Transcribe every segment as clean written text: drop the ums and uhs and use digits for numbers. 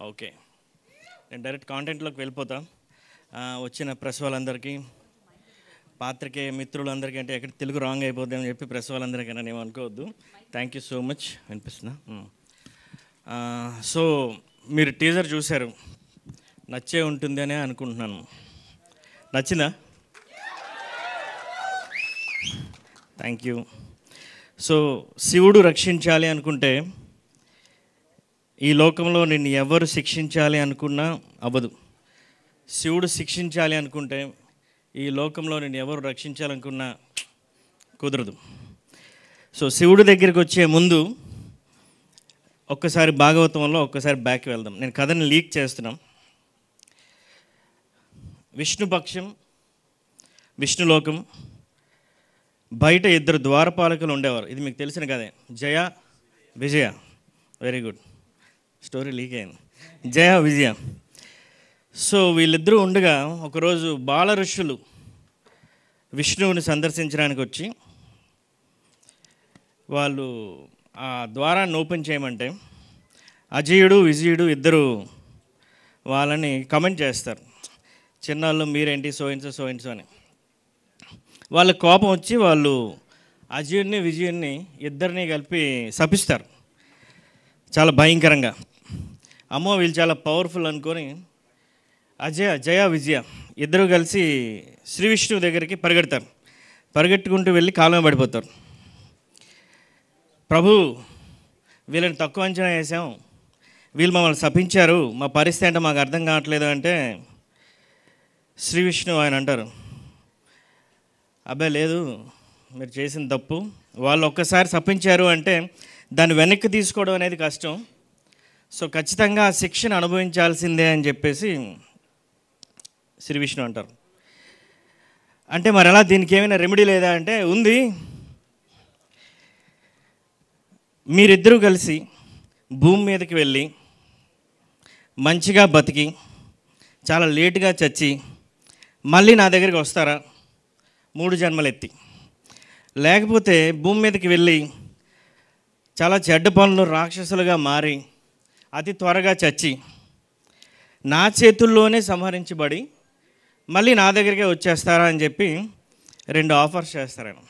Okay, నేను direct కాంటెంట్లోకి వెళ్ళిపోతా. వచ్చిన ప్రెస్ వాళ్ళందరికీ, పాత్రికేయ మిత్రులందరికీ, అంటే ఎక్కడ తెలుగు రాంగ్ అయిపోద్దామని చెప్పి ప్రెస్ వాళ్ళందరికీ నేను అనుకోవద్దు. Thank you so much. వినిపిస్తున్నా? సో మీరు టీజర్ చూశారు, నచ్చే ఉంటుంది అనే అనుకుంటున్నాను. నచ్చిందా? Thank you. సో శివుడు రక్షించాలి అనుకుంటే ఈ లోకంలో నిన్ను ఎవరు శిక్షించాలి అనుకున్నా అవ్వదు. శివుడు శిక్షించాలి అనుకుంటే ఈ లోకంలో నిన్ను ఎవరు రక్షించాలనుకున్నా కుదరదు. సో శివుడి దగ్గరికి వచ్చే ముందు ఒక్కసారి భాగవతంలో ఒక్కసారి బ్యాక్ వెళ్దాం. నేను కథని లీక్ చేస్తున్నాం. విష్ణుపక్షం, విష్ణులోకం, బయట ఇద్దరు ద్వారపాలకులు ఉండేవారు. ఇది మీకు తెలిసిన కథే, జయ విజయ. వెరీ గుడ్, స్టోరీ లీక్ అయింది. జయ విజయ. సో వీళ్ళిద్దరూ ఉండగా ఒకరోజు బాల ఋషులు విష్ణువుని సందర్శించడానికి వచ్చి వాళ్ళు ఆ ద్వారాన్ని ఓపెన్ చేయమంటే అజయుడు విజయుడు ఇద్దరు వాళ్ళని కమెంట్ చేస్తారు, చిన్నాళ్ళు మీరేంటి సోయిన్సో సోయిన్సో అని. వాళ్ళ కోపం వచ్చి వాళ్ళు అజయుడిని విజయుడిని ఇద్దరిని కలిపి శపిస్తారు చాలా భయంకరంగా. అమ్మో వీళ్ళు చాలా పవర్ఫుల్ అనుకొని జయ విజయ ఇద్దరు కలిసి శ్రీ విష్ణువు దగ్గరికి పరిగెడతారు. పరిగెట్టుకుంటూ వెళ్ళి కాలువ పడిపోతారు. ప్రభు, వీళ్ళని తక్కువ అంచనా వేసాం, వీళ్ళు మమ్మల్ని శపించారు, మా పరిస్థితి అంటే మాకు అర్థం కావట్లేదు అంటే శ్రీ విష్ణువు ఆయన అంటారు, అబ్బాయి లేదు, మీరు చేసిన తప్పు. వాళ్ళు ఒక్కసారి శపించారు అంటే దాన్ని వెనక్కి తీసుకోవడం అనేది కష్టం. సో ఖచ్చితంగా ఆ శిక్షను అనుభవించాల్సిందే అని చెప్పేసి శ్రీ విష్ణు అంటారు. అంటే మరి ఎలా, దీనికి ఏమైనా రెమెడీ లేదా అంటే ఉంది. మీరిద్దరూ కలిసి భూమి మీదకి వెళ్ళి మంచిగా బతికి చాలా లేటుగా చచ్చి మళ్ళీ నా దగ్గరికి వస్తారా 3 జన్మలు ఎత్తి, లేకపోతే భూమి మీదకి వెళ్ళి చాలా చెడ్డ పనులు రాక్షసులుగా మారి అతి త్వరగా చచ్చి నా చేతుల్లోనే సంహరించబడి మళ్ళీ నా దగ్గరికే వచ్చేస్తారా అని చెప్పి 2 ఆఫర్స్ చేస్తారు ఆయన.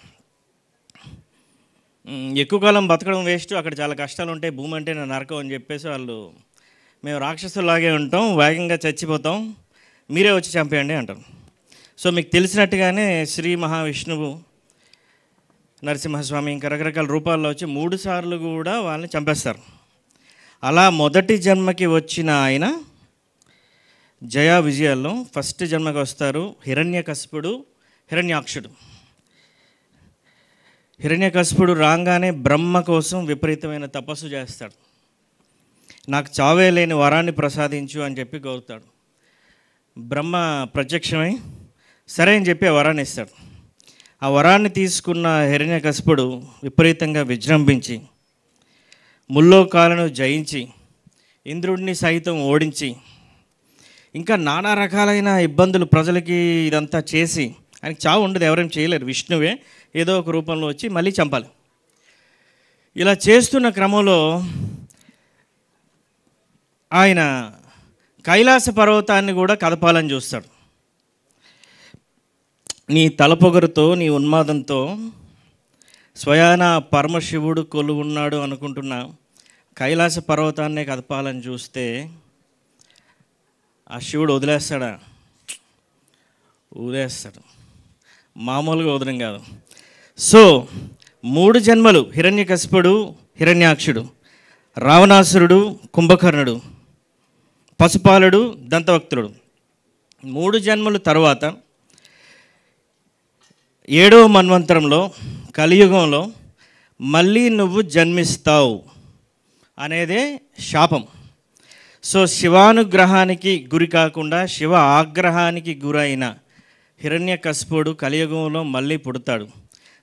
ఎక్కువ కాలం బతకడం వేస్ట్, అక్కడ చాలా కష్టాలు ఉంటాయి, భూమి అంటే నా నరకం అని చెప్పేసి వాళ్ళు, మేము రాక్షసులాగే ఉంటాం, వేగంగా చచ్చిపోతాం, మీరే వచ్చి చంపేయండి అంటారు. సో మీకు తెలిసినట్టుగానే శ్రీ మహావిష్ణువు, నరసింహస్వామి ఇంకా రకరకాల రూపాల్లో వచ్చి 3 సార్లు కూడా వాళ్ళని చంపేస్తారు. అలా మొదటి జన్మకి వచ్చిన ఆయన జయ విజయాల్లో ఫస్ట్ జన్మకి వస్తారు హిరణ్యకశిపుడు, హిరణ్యాక్షుడు. హిరణ్యకశిపుడు రాగానే బ్రహ్మ కోసం విపరీతమైన తపస్సు చేస్తాడు. నాకు చావే లేని వరాన్ని ప్రసాదించు అని చెప్పి కోరుతాడు. బ్రహ్మ ప్రత్యక్షమై సరే అని చెప్పి ఆ వరాన్ని ఇస్తాడు. ఆ వరాన్ని తీసుకున్న హిరణ్యకశిపుడు విపరీతంగా విజృంభించి ముల్లోకాలను జయించి ఇంద్రుడిని సైతం ఓడించి ఇంకా నానా రకాలైన ఇబ్బందులు ప్రజలకి ఇదంతా చేసి, ఆయనకి చావు ఉండదు, ఎవరేం చేయలేరు, విష్ణువే ఏదో ఒక రూపంలో వచ్చి మళ్ళీ చంపాలి. ఇలా చేస్తున్న క్రమంలో ఆయన కైలాస పర్వతాన్ని కూడా కదపాలని చూస్తాడు. నీ తలపొగరుతో, నీ ఉన్మాదంతో స్వయాన పరమశివుడు కొలువున్నాడు అనుకుంటున్న కైలాస పర్వతాన్నే కదపాలని చూస్తే ఆ శివుడు వదిలేస్తాడా? వదిలేస్తాడు, మామూలుగా వదలం కాదు. సో 3 జన్మలు హిరణ్యకశిపుడు, హిరణ్యాక్షుడు, రావణాసురుడు, కుంభకర్ణుడు, పశుపాలుడు, దంతవక్తుడు, 3 జన్మలు తర్వాత 7వ మన్వంతరంలో కలియుగంలో మళ్ళీ నువ్వు జన్మిస్తావు అనేదే శాపం. సో శివానుగ్రహానికి గురి కాకుండా శివ ఆగ్రహానికి గురైన హిరణ్యకశిపుడు కలియుగంలో మళ్ళీ పుడతాడు.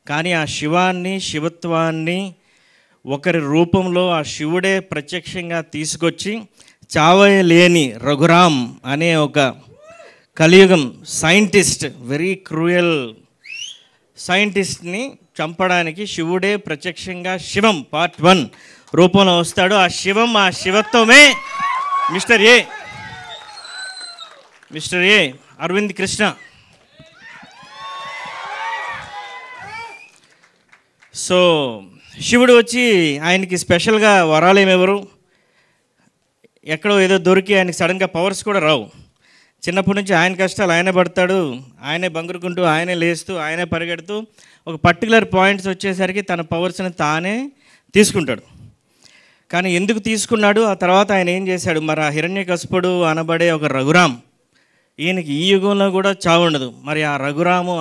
కానీ ఆ శివాన్ని, శివత్వాన్ని ఒకరి రూపంలో ఆ శివుడే ప్రత్యక్షంగా తీసుకొచ్చి చావలేని రఘురామ్ అనే ఒక కలియుగం సైంటిస్ట్, వెరీ క్రూయల్ సైంటిస్ట్ని చంపడానికి శివుడే ప్రత్యక్షంగా శివం పార్ట్ 1 రూపంలో వస్తాడు. ఆ శివం, ఆ శివత్వమే మిస్టర్ ఏ మిస్టర్ ఏ అరవింద్ కృష్ణ. సో శివుడు వచ్చి ఆయనకి స్పెషల్గా వరాలు ఏమెవరు, ఎక్కడో ఏదో దొరికి ఆయనకి సడన్గా పవర్స్ కూడా రావు. చిన్నప్పటి నుంచి ఆయన కష్టాలు ఆయనే పడతాడు, ఆయనే బంగురుకుంటూ, ఆయనే లేస్తూ, ఆయనే పరిగెడుతూ ఒక పర్టికులర్ పాయింట్స్ వచ్చేసరికి తన పవర్స్ని తానే తీసుకుంటాడు. కానీ ఎందుకు తీసుకున్నాడు, ఆ తర్వాత ఆయన ఏం చేశాడు, మరి ఆ హిరణ్యకశిపుడు అనబడే ఒక రఘురామ్, ఈయనకి ఈ యుగంలో కూడా చావు ఉండదు. మరి ఆ రఘురాము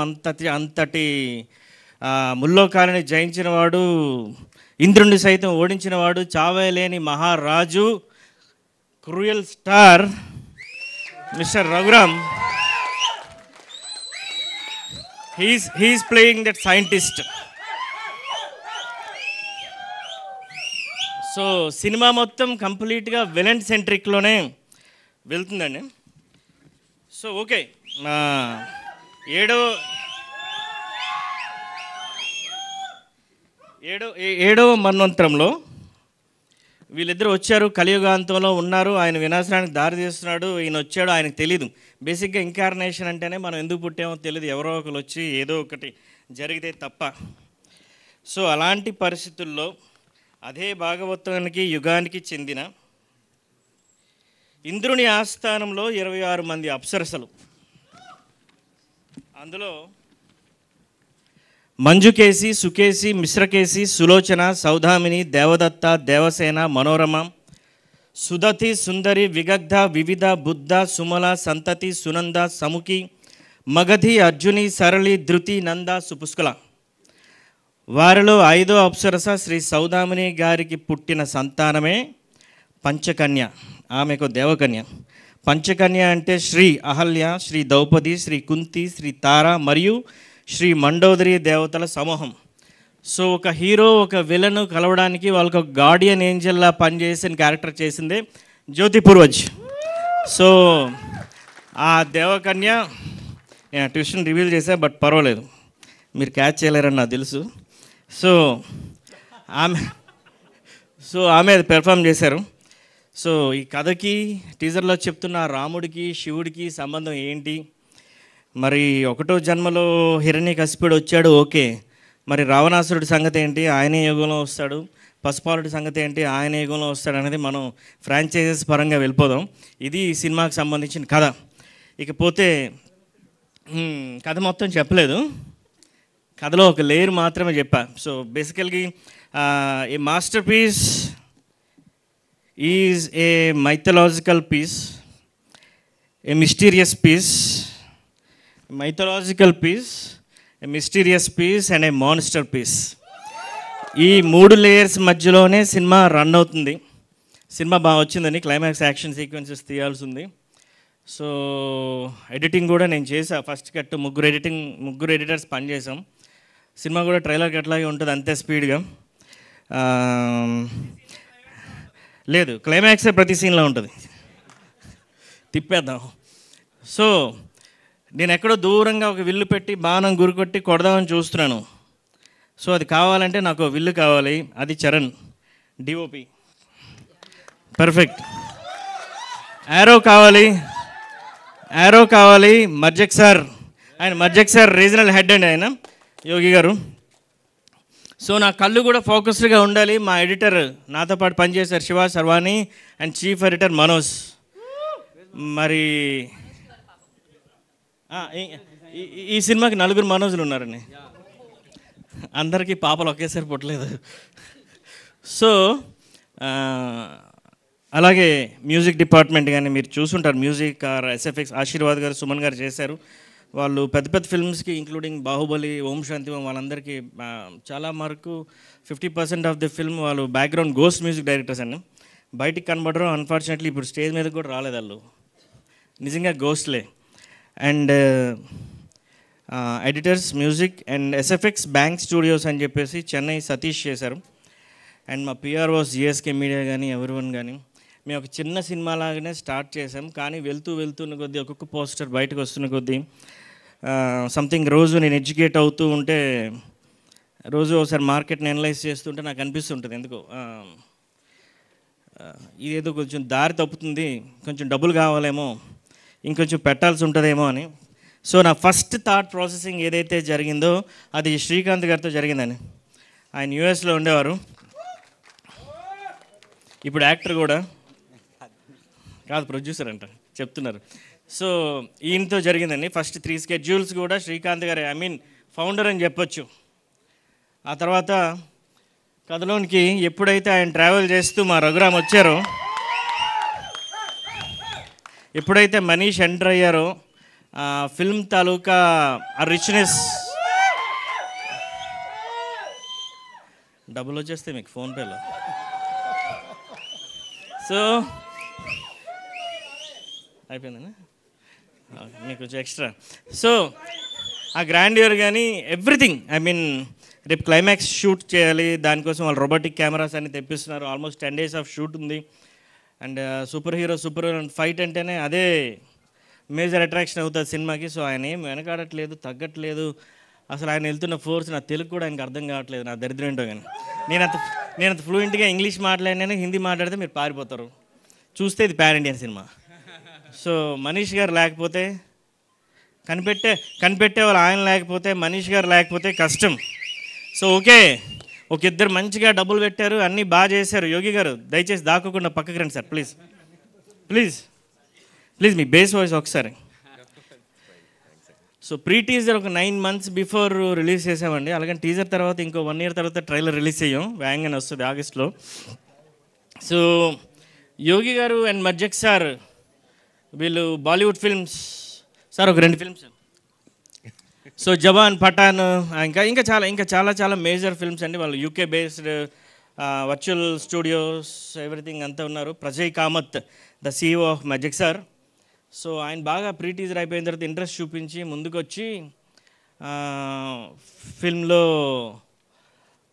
అంతటి ముల్లోకాలని జయించిన వాడు, ఇంద్రుడిని సైతం ఓడించిన వాడు, చావే లేని మహారాజు, cruel star mister Raghuram. He's playing that scientist. So cinema మొత్తం కంప్లీట్గా విలన్ సెంట్రిక్లోనే వెళ్తుందండి. సో ఓకే, ఏడవ మన్వంతరంలో వీళ్ళిద్దరూ వచ్చారు, కలియుగాంతంలో ఉన్నారు, ఆయన వినాశనానికి దారి తీస్తున్నాడు, ఈయన వచ్చాడు, ఆయనకు తెలీదు. బేసిక్గా ఇంకార్నేషన్ అంటేనే మనం ఎందుకు పుట్టామో తెలియదు, ఎవరో ఒకరు వచ్చి ఏదో ఒకటి జరిగితే తప్ప. సో అలాంటి పరిస్థితుల్లో అదే భాగవతానికి యుగానికి చెందిన ఇంద్రుని ఆస్థానంలో 26 మంది అప్సరసలు, అందులో మంజుకేసి, సుకేసి, మిశ్రకేసి, సులోచన, సౌదామిని, దేవదత్త, దేవసేన, మనోరమ, సుదతి, సుందరి, విగగ్ధ, వివిధ, బుద్ధ, సుమల, సంతతి, సునంద, సముఖి, మగధి, అర్జుని, సరళి, ధృతి, నంద, సుపుష్కల. వారిలో 5వ అప్సరస శ్రీ సౌదామిని గారికి పుట్టిన సంతానమే పంచకన్య. ఆమెకు దేవకన్య. పంచకన్య అంటే శ్రీ అహల్య, శ్రీ ద్రౌపది, శ్రీ కుంతి, శ్రీ తార మరియు శ్రీ మండోదరి దేవతల సమూహం. సో ఒక హీరో ఒక విలను కలవడానికి వాళ్ళకు ఒక గార్డియన్ ఏంజల్లా పనిచేసిన క్యారెక్టర్ చేసిందే జ్యోతి పూర్వజ్. సో ఆ దేవకన్య, నేను ట్విస్ట్ని రివీల్ చేశా, బట్ పర్వాలేదు, మీరు క్యాచ్ చేయలేరని నాకు తెలుసు. సో ఆమె అది పెర్ఫామ్ చేశారు. సో ఈ కథకి టీజర్లో చెప్తున్న రాముడికి శివుడికి సంబంధం ఏంటి, మరి 1వ జన్మలో హిరణ్యకశిపుడు వచ్చాడు, ఓకే, మరి రావణాసురుడి సంగతి ఏంటి, ఆయన యుగంలో వస్తాడు, పశుపాలుడి సంగతి ఏంటి, ఆయన యుగంలో వస్తాడు అనేది మనం ఫ్రాంచైజెస్ పరంగా వెళ్ళిపోదాం. ఇది ఈ సినిమాకి సంబంధించిన కథ. ఇకపోతే కథ మొత్తం చెప్పలేదు, కథలో ఒక లేయర్ మాత్రమే చెప్పా. సో బేసికల్గా a master piece is a mythological piece, a mysterious piece, mythological piece, a mysterious piece and a monster piece. ఈ 3 లేయర్స్ మధ్యలోనే సినిమా రన్ అవుతుంది. సినిమా బాగా వచ్చిందని, క్లైమాక్స్ యాక్షన్ సీక్వెన్సెస్ తీయాల్సి ఉంది. సో ఎడిటింగ్ కూడా నేను చేసా, ఫస్ట్ కట్ ముగ్గురు ఎడిటర్స్ పనిచేసాం. సినిమా కూడా ట్రైలర్కి అట్లాగే ఉంటుంది, అంతే స్పీడ్గా లేదు, క్లైమాక్సే ప్రతి సీన్లో ఉంటుంది, తిప్పేద్దాం. సో నేను ఎక్కడో దూరంగా ఒక విల్లు పెట్టి బాణం గురికొట్టి కొడదామని చూస్తున్నాను. సో అది కావాలంటే నాకు విల్లు కావాలి, అది చరణ్ డిఓపి, పర్ఫెక్ట్. యారో కావాలి మర్జక్ సార్, మర్జక్ సార్ రీజనల్ హెడ్ అండి ఆయన, యోగి గారు. సో నా కళ్ళు కూడా ఫోకస్డ్గా ఉండాలి. మా ఎడిటర్ నాతో పాటు పనిచేశారు శివ సర్వాణి అండ్ చీఫ్ ఎడిటర్ మనోజ్. మరి ఈ సినిమాకి 4 మనోజులు ఉన్నారండి, అందరికీ పాపలు ఒకేసారి పుట్టలేదు. సో అలాగే మ్యూజిక్ డిపార్ట్మెంట్ కానీ మీరు చూసుంటారు, మ్యూజిక్ ఎస్ఎఫ్ఎక్స్ ఆశీర్వాద్ గారు, సుమన్ గారు చేశారు. వాళ్ళు పెద్ద ఫిల్మ్స్కి ఇంక్లూడింగ్ బాహుబలి, ఓం శాంతి వాళ్ళందరికీ చాలా వరకు 50% ఆఫ్ ది ఫిల్మ్ వాళ్ళు బ్యాక్గ్రౌండ్ గోస్ట్ మ్యూజిక్ డైరెక్టర్స్ అండి. బయటికి కనబడరు, అన్ఫార్చునేట్లీ ఇప్పుడు స్టేజ్ మీద కూడా రాలేదు వాళ్ళు, నిజంగా గోస్ట్లే. And editors music and SFX bank studios అని చెప్పేసి చెన్నై సతీష్ చేశారు. అండ్ మా పిఆర్ఓస్ జిఎస్కే మీడియా కానీ ఎవరివన్ కానీ, మేము ఒక చిన్న సినిమా లాగానే స్టార్ట్ చేసాం, కానీ వెళ్తున్న కొద్దీ ఒక్కొక్క పోస్టర్ బయటకు వస్తున్న కొద్దీ సంథింగ్ రోజు నేను ఎడ్యుకేట్ అవుతూ ఉంటే, రోజు ఒకసారి మార్కెట్ని అనలైజ్ చేస్తుంటే నాకు అనిపిస్తుంటుంది ఎందుకో ఇదేదో కొంచెం దారి తప్పుతుంది, కొంచెం డబ్బులు కావాలేమో, ఇంకొంచెం పెట్టాల్సి ఉంటుందేమో అని. సో నా ఫస్ట్ థాట్ ప్రాసెసింగ్ ఏదైతే జరిగిందో అది శ్రీకాంత్ గారితో జరిగిందని. ఆయన యూఎస్లో ఉండేవారు, ఇప్పుడు యాక్టర్ కూడా కాదు, ప్రొడ్యూసర్ అంట చెప్తున్నారు. సో ఈయనతో జరిగిందండి ఫస్ట్ 3 స్కెడ్యూల్స్ కూడా శ్రీకాంత్ గారే, ఐ మీన్ ఫౌండర్ అని చెప్పొచ్చు. ఆ తర్వాత కథలోనికి ఎప్పుడైతే ఆయన ట్రావెల్ చేస్తూ మా రఘురామ్ వచ్చారో, ఎప్పుడైతే మనీష్ ఎంటర్ అయ్యారో, ఫిల్మ్ తాలూకా ఆ రిచ్నెస్. డబ్బులు వచ్చేస్తే మీకు ఫోన్పేలో. సో అయిపోయిందండి, మీకు కొంచెం ఎక్స్ట్రా. సో ఆ గ్రాండియర్ కానీ ఎవ్రీథింగ్, ఐ మీన్ రేపు క్లైమాక్స్ షూట్ చేయాలి, దానికోసం వాళ్ళు రోబోటిక్ కెమెరాస్ అన్ని తెప్పిస్తున్నారు. ఆల్మోస్ట్ 10 days ఆఫ్ షూట్ ఉంది. అండ్ సూపర్ హీరో ఫైట్ అంటేనే అదే మేజర్ అట్రాక్షన్ అవుతుంది సినిమాకి. సో ఆయన ఏం వెనకాడట్లేదు, తగ్గట్లేదు. అసలు ఆయన వెళ్తున్న ఫోర్స్ నా తెలుగు కూడా ఆయనకు అర్థం కావట్లేదు, నా దరిద్రం ఏంటో. కానీ నేను అంత ఫ్లూయెంట్గా ఇంగ్లీష్ మాట్లాడినా, హిందీ మాట్లాడితే మీరు పారిపోతారు. చూస్తే ఇది pan Indian cinema. So Manish గారు లేకపోతే, కనిపెట్టే వాళ్ళు ఆయన లేకపోతే, మనీష్ గారు లేకపోతే కష్టం. సో ఓకే, ఒక ఇద్దరు మంచిగా డబ్బులు పెట్టారు, అన్నీ బాగా చేశారు. యోగి గారు దయచేసి దాక్కోకుండా పక్కకి రండి sir, please please please, me base voice ఒకసారి. సో ప్రీ టీజర్ ఒక 9 months బిఫోర్ రిలీజ్ చేసామండి. అలాగే టీజర్ తర్వాత ఇంకో 1 year తర్వాత ట్రైలర్ రిలీజ్ చేయం, వేగంగానే వస్తుంది ఆగస్ట్లో. సో యోగి గారు అండ్ మజ్జక్ సార్ వీళ్ళు బాలీవుడ్ ఫిల్మ్స్ సార్, ఒక 2 films. సో జవాన్, పఠాన్, ఇంకా చాలా మేజర్ ఫిల్మ్స్ అండి. వాళ్ళు UK based virtual studios everything అంతా ఉన్నారు. Prajay Kamath the CEO of మజ్జక్ సార్. సో ఆయన బాగా ప్రీ టీజర్ అయిపోయిన తర్వాత ఇంట్రెస్ట్ చూపించి ముందుకు వచ్చి ఫిల్మ్లో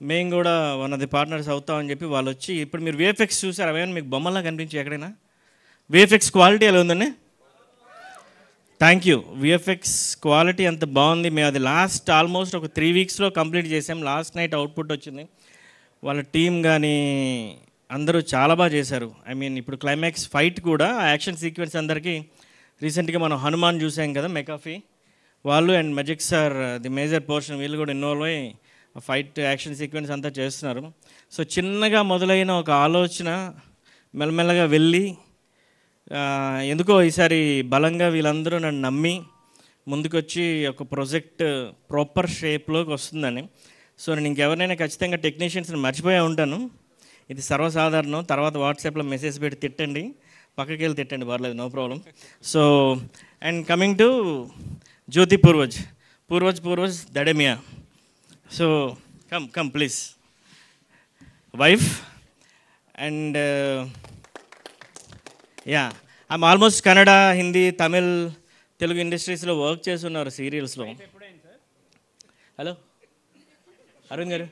మేము కూడా వన్ ఆఫ్ ది పార్ట్నర్స్ అవుతామని చెప్పి వాళ్ళు వచ్చి, ఇప్పుడు మీరు VFX చూసారు, అవేమైనా మీకు బొమ్మల్లా కనిపించి ఎక్కడైనా? VFX క్వాలిటీ ఎలా ఉందండి? Thank you. VFX క్వాలిటీ అంత బాగుంది. మేము అది ఆల్మోస్ట్ ఒక 3 weeksలో కంప్లీట్ చేసాం. లాస్ట్ నైట్ అవుట్పుట్ వచ్చింది. వాళ్ళ టీం కానీ అందరూ చాలా బాగా చేశారు. ఐ మీన్ ఇప్పుడు క్లైమాక్స్ ఫైట్ కూడా, యాక్షన్ సీక్వెన్స్ అందరికీ రీసెంట్గా మనం హనుమాన్ చూసాం కదా, మెకాఫీ వాళ్ళు అండ్ మజిక్ సార్ ది మేజర్ పోర్షన్, వీళ్ళు కూడా ఇన్వాల్వ్ అయ్యి ఫైట్ యాక్షన్ సీక్వెన్స్ అంతా చేస్తున్నారు. సో చిన్నగా మొదలైన ఒక ఆలోచన మెల్లమెల్లగా వెళ్ళి ఎందుకో ఈసారి బలంగా వీళ్ళందరూ నన్ను నమ్మి ముందుకొచ్చి ఒక ప్రాజెక్ట్ ప్రాపర్ షేప్లోకి వస్తుందని. సో నేను ఇంకెవరినైనా ఖచ్చితంగా టెక్నీషియన్స్ని మర్చిపోయే ఉంటాను, ఇది సర్వసాధారణం. తర్వాత వాట్సాప్లో మెసేజ్ పెట్టి తిట్టండి, పక్కకి వెళ్ళి తిట్టండి, పర్లేదు, no problem. So and coming to Jyoti Purvaj Dadamiya. So come please, wife. And yeah, I'm almost Kannada, Hindi, Tamil, Telugu ఇండస్ట్రీస్లో వర్క్ చేస్తున్నారు సీరియల్స్లో. హలో అరుణ్ గారు,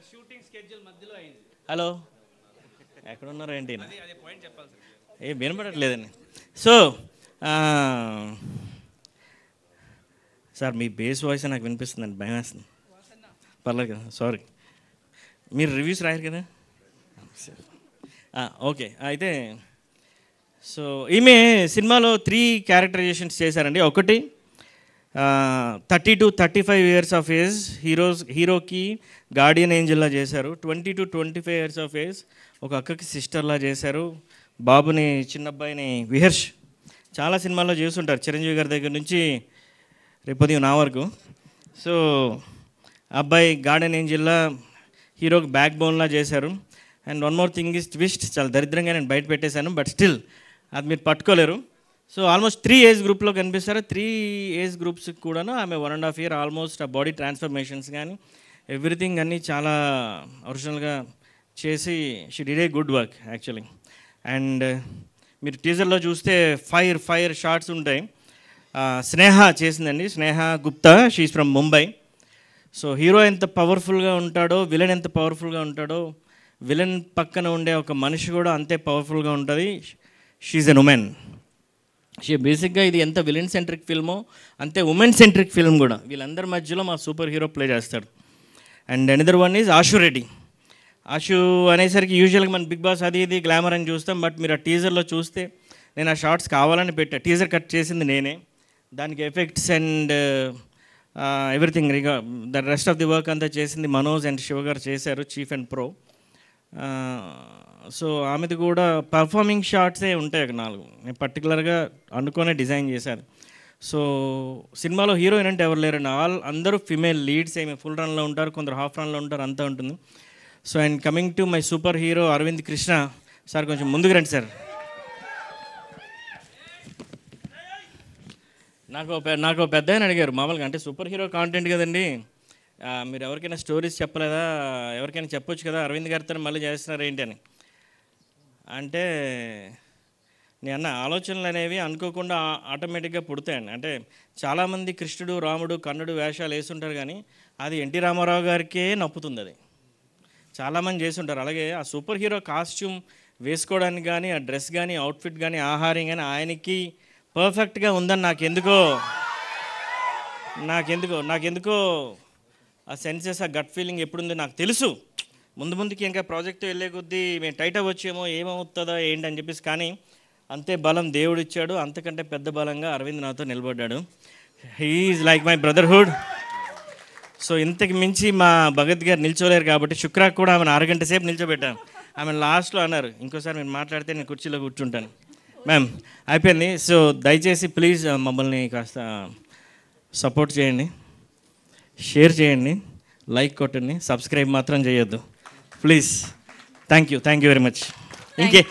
హలో ఎక్కడున్నారు ఏంటి? ఏ వినపడట్లేదండి. సో సార్ మీ బేస్ వాయిస్ నాకు వినిపిస్తుందండి, భయం వేస్తుంది. పర్లేదు కదా, సారీ. మీరు రివ్యూస్ రాయరు కదా? ఓకే. అయితే సో ఈమె సినిమాలో 3 క్యారెక్టరైజేషన్స్ చేశారండి. ఒకటి 30 to 35 years ఆఫ్ ఏజ్ హీరోకి గార్డియన్ ఏంజల్లా చేశారు. 20 to 25 years ఆఫ్ ఏజ్ ఒక అక్కకి సిస్టర్లా చేశారు. బాబుని, చిన్నబ్బాయిని విహర్ష్ చాలా సినిమాల్లో చేస్తుంటారు, చిరంజీవి గారి దగ్గర నుంచి రేపొద్దు నా వరకు. సో అబ్బాయి గార్డియన్ ఏంజల్లా హీరోకి బ్యాక్ బోన్లా చేశారు. And one more thing is twist, చాలా దరిద్రంగా నేను బయట పెట్టేశాను, బట్ స్టిల్ అది మీరు పట్టుకోలేరు. సో ఆల్మోస్ట్ 3 ఏజ్ గ్రూప్లో కనిపిస్తారు. 3 ఏజ్ గ్రూప్స్కి కూడాను ఆమె 1.5 year ఆల్మోస్ట్ ఆ బాడీ ట్రాన్స్ఫర్మేషన్స్ కానీ ఎవ్రీథింగ్ అన్నీ చాలా ఒరిజినల్గా చేసి she did a good work actually. And మీరు టీజర్లో చూస్తే ఫైర్ షార్ట్స్ ఉంటాయి. స్నేహ చేసిందండి, Sneha Gupta, she's from Mumbai. So hero ఎంత పవర్ఫుల్గా ఉంటాడో, విలన్ ఎంత పవర్ఫుల్గా ఉంటాడో, విలన్ పక్కన ఉండే ఒక మనిషి కూడా అంతే పవర్ఫుల్గా ఉంటుంది. షీఈస్ ఎన్ ఉమెన్. బేసిక్గా ఇది ఎంత విలన్ సెంట్రిక్ ఫిల్మో అంతే ఉమెన్ సెంట్రిక్ ఫిల్మ్ కూడా. వీళ్ళందరి మధ్యలో మా సూపర్ హీరో ప్లే చేస్తాడు. అండ్ అనదర్ వన్ ఈజ్ ఆశు రెడ్డి. ఆషు అనేసరికి యూజువల్గా మన బిగ్ బాస్ అది ఇది గ్లామర్ అని చూస్తాం. బట్ మీరు ఆ టీజర్లో చూస్తే నేను ఆ షార్ట్స్ కావాలని పెట్టా. టీజర్ కట్ చేసింది నేనే, దానికి effects and everything the rest of the work అంతా చేసింది మనోజ్ అండ్ శివ గారు చేశారు, చీఫ్ అండ్ ప్రో. సో ఆమెది కూడా పర్ఫార్మింగ్ షార్ట్సే ఉంటాయి ఒక 4. నేను పర్టికులర్గా అనుకునే డిజైన్ చేశాను. సో సినిమాలో హీరోయిన్ అంటే ఎవరు లేరండి, అందరూ ఫిమేల్ లీడ్స్. ఏమి ఫుల్ రన్లో ఉంటారు, కొందరు హాఫ్ రన్లో ఉంటారు, అంతా ఉంటుంది. So and coming to my super hero Aravind Krishna sir, కొంచెం ముందుకు రండి సార్. నాకు పెద్ద ఆయన అడిగారు మామూలుగా, అంటే సూపర్ హీరో కాంటెంట్ కదండి, మీరు ఎవరికైనా స్టోరీస్ చెప్పలేదా, ఎవరికైనా చెప్పొచ్చు కదా, అరవింద్ గారితో మళ్ళీ చేస్తున్నారు ఏంటి అని. అంటే నేను ఆలోచనలు అనేవి అనుకోకుండా ఆటోమేటిక్గా పుడతాయండి. అంటే చాలామంది కృష్ణుడు, రాముడు, కర్ణుడు వేషాలు వేస్తుంటారు, కానీ అది ఎన్టీ రామారావు గారికే నప్పుతుంది. అది చాలామంది చేస్తుంటారు. అలాగే ఆ సూపర్ హీరో కాస్ట్యూమ్ వేసుకోవడానికి కానీ, ఆ డ్రెస్ కానీ, అవుట్ఫిట్ కానీ, ఆహారం కానీ ఆయనకి పర్ఫెక్ట్గా ఉందని నాకెందుకో ఆ సెన్సెస్, ఆ గట్ ఫీలింగ్ ఎప్పుడుందో నాకు తెలుసు. ముందుకి ఇంకా ప్రాజెక్ట్ వెళ్ళే కొద్దీ మేము టైట్ అవ్వచ్చేమో, ఏమవుతుందో ఏంటి అని చెప్పేసి, కానీ అంతే బలం దేవుడు ఇచ్చాడు. అంతకంటే పెద్ద బలంగా అరవింద్ నాతో నిలబడ్డాడు. He's like my brotherhood. So ఇంతకు మించి మా భగత్ గారు నిల్చోలేరు కాబట్టి శుక్రాకు కూడా ఆమెను 6 గంట సేపు నిల్చోబెట్టాను. ఆమె లాస్ట్లో అన్నారు, ఇంకోసారి మీరు మాట్లాడితే నేను కుర్చీలో కూర్చుంటాను. మ్యామ్ అయిపోయింది. సో దయచేసి ప్లీజ్ మమ్మల్ని కాస్త సపోర్ట్ చేయండి, షేర్ చేయండి, లైక్ కొట్టండి, సబ్స్క్రైబ్ మాత్రం చేయొద్దు please. Thank you very much. ఇంకే